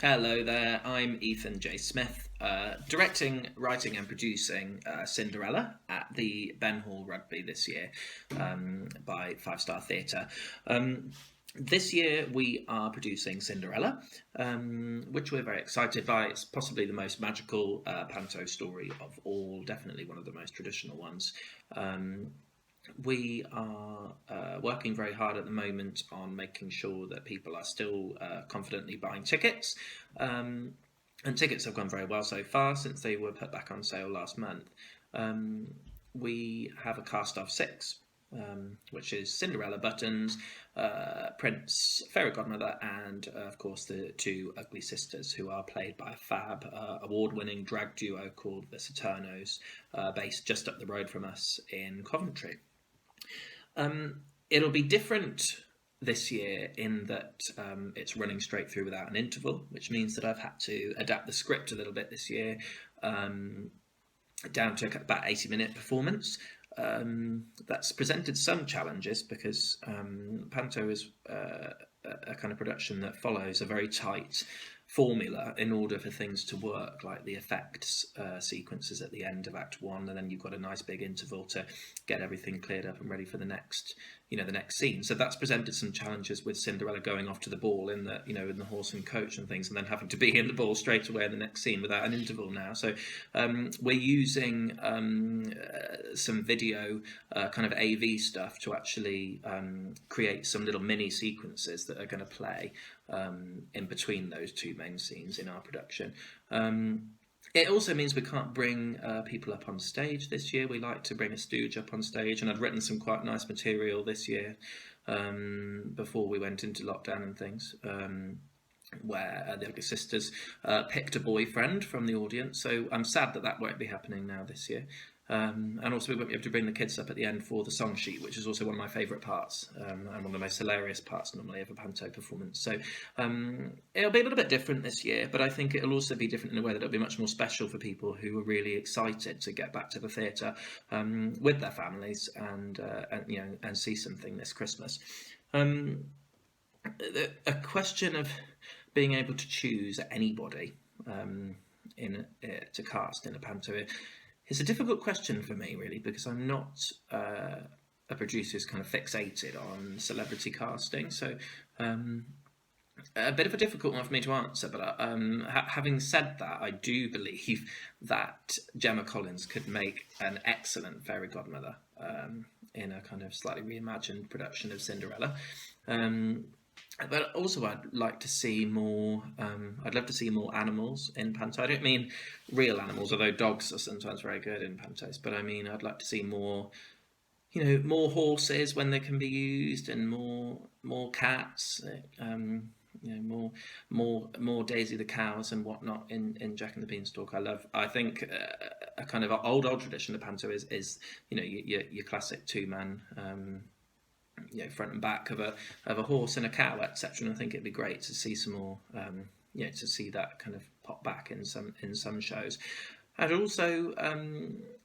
Hello there, I'm Ethan J. Smith, directing, writing, and producing Cinderella at the Ben Hall Rugby this year by Five Star Theatre. This year we are producing Cinderella, which we're very excited by. It's possibly the most magical panto story of all, definitely one of the most traditional ones. We are working very hard at the moment on making sure that people are still confidently buying tickets. And tickets have gone very well so far since they were put back on sale last month. We have a cast of six, which is Cinderella, Buttons, Prince, Fairy Godmother, and of course the two ugly sisters, who are played by a fab award-winning drag duo called the Saturnos, based just up the road from us in Coventry. It'll be different this year in that it's running straight through without an interval, which means that I've had to adapt the script a little bit this year, down to about 80-minute performance. That's presented some challenges because Panto is a kind of production that follows a very tight formula in order for things to work, like the effects sequences at the end of Act 1, and then you've got a nice big interval to get everything cleared up and ready for the next scene. So that's presented some challenges with Cinderella going off to the ball in the horse and coach and things, and then having to be in the ball straight away in the next scene without an interval now. So we're using some video kind of AV stuff to actually create some little mini sequences that are going to play in between those two main scenes in our production. It also means we can't bring people up on stage this year. We like to bring a stooge up on stage, and I'd written some quite nice material this year before we went into lockdown and things, where the Ugly Sisters picked a boyfriend from the audience. So I'm sad that won't be happening now this year. And also we won't be able to bring the kids up at the end for the song sheet, which is also one of my favourite parts, and one of the most hilarious parts normally of a panto performance. So it'll be a little bit different this year, but I think it'll also be different in a way that it'll be much more special for people who are really excited to get back to the theatre with their families and see something this Christmas. A question of being able to choose anybody to cast in a panto. It's a difficult question for me, really, because I'm not a producer who's kind of fixated on celebrity casting. So a bit of a difficult one for me to answer. But having said that, I do believe that Gemma Collins could make an excellent fairy godmother in a kind of slightly reimagined production of Cinderella. But also, I'd like to see more. I'd love to see more animals in panto. I don't mean real animals, although dogs are sometimes very good in pantos. But I mean, I'd like to see more, more horses when they can be used, and more cats. More Daisy the cows and whatnot in Jack and the Beanstalk. I think a kind of old tradition of panto is your classic two-man. Front and back of a horse and a cow, etc. And I think it'd be great to see some more, to see that kind of pop back in some shows. And also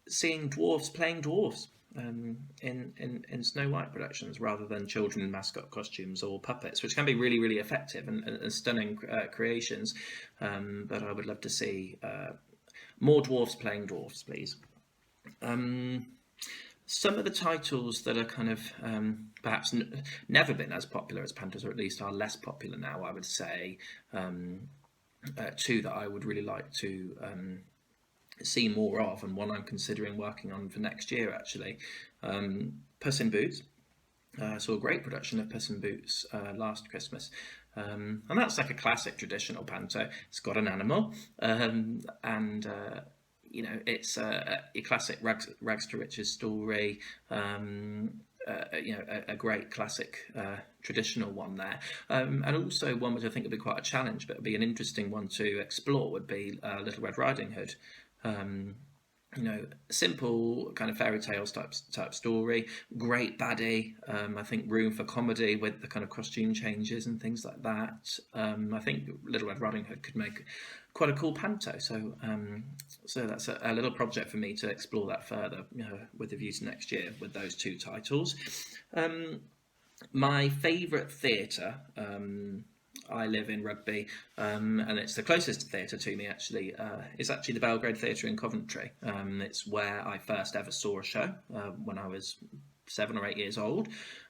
seeing dwarves playing dwarves in Snow White productions rather than children in mascot costumes or puppets, which can be really, really effective and stunning creations. But I would love to see more dwarves playing dwarves, please. Some of the titles that are kind of perhaps never been as popular as pantos, or at least are less popular now, I would say, two that I would really like to see more of, and one I'm considering working on for next year, actually. Puss in Boots. I saw a great production of Puss in Boots last Christmas. And that's like a classic traditional panto. It's got an animal, and it's your classic rags to riches story. A great classic traditional one there, and also one which I think would be quite a challenge, but would be an interesting one to explore. Would be Little Red Riding Hood. Simple kind of fairy tales type story, great baddie. I think room for comedy with the kind of costume changes and things like that. I think Little Red Riding Hood could make quite a cool panto. So that's a little project for me to explore that further, with a view to next year with those two titles. My favourite theatre I live in Rugby, and it's the closest theatre to me. Actually, it's actually the Belgrade Theatre in Coventry. It's where I first ever saw a show when I was 7 or 8 years old.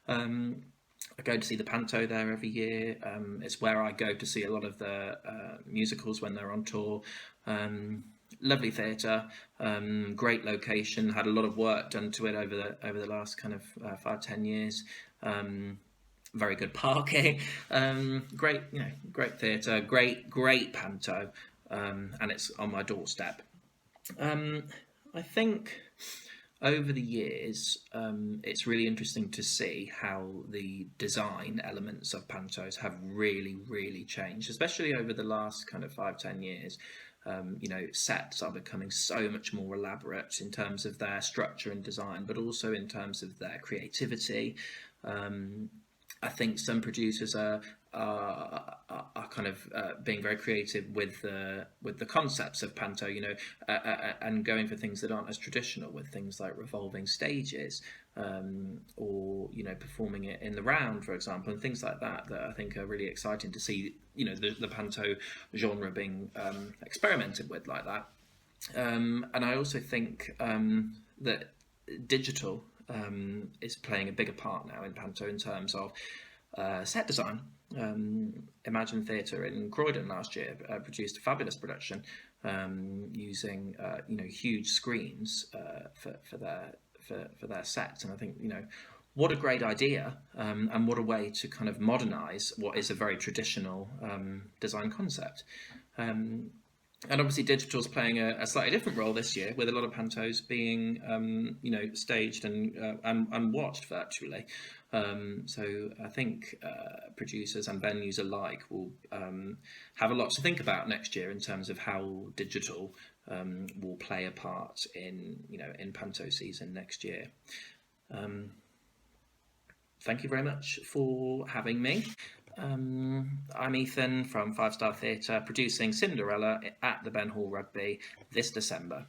I go to see the Panto there every year. It's where I go to see a lot of the musicals when they're on tour. Lovely theatre, great location. Had a lot of work done to it over the last kind of 5-10 years. Very good parking. Great, great theatre. Great Panto, and it's on my doorstep. I think over the years, it's really interesting to see how the design elements of Pantos have really changed, especially over the last kind of 5-10 years. Sets are becoming so much more elaborate in terms of their structure and design, but also in terms of their creativity. I think some producers are kind of being very creative with the concepts of Panto, and going for things that aren't as traditional, with things like revolving stages, or performing it in the round, for example, and things like that I think are really exciting to see. The Panto genre being experimented with like that, and I also think that digital is playing a bigger part now in Panto in terms of set design. Imagine Theatre in Croydon last year produced a fabulous production using huge screens for their sets, and I think what a great idea, and what a way to kind of modernise what is a very traditional design concept. And obviously digital's playing a slightly different role this year, with a lot of Pantos being staged and watched virtually. So I think producers and venues alike will have a lot to think about next year in terms of how digital will play a part in Panto season next year. Thank you very much for having me. I'm Ethan from 5 Star Theatre, producing Cinderella at the Ben Hall Rugby this December.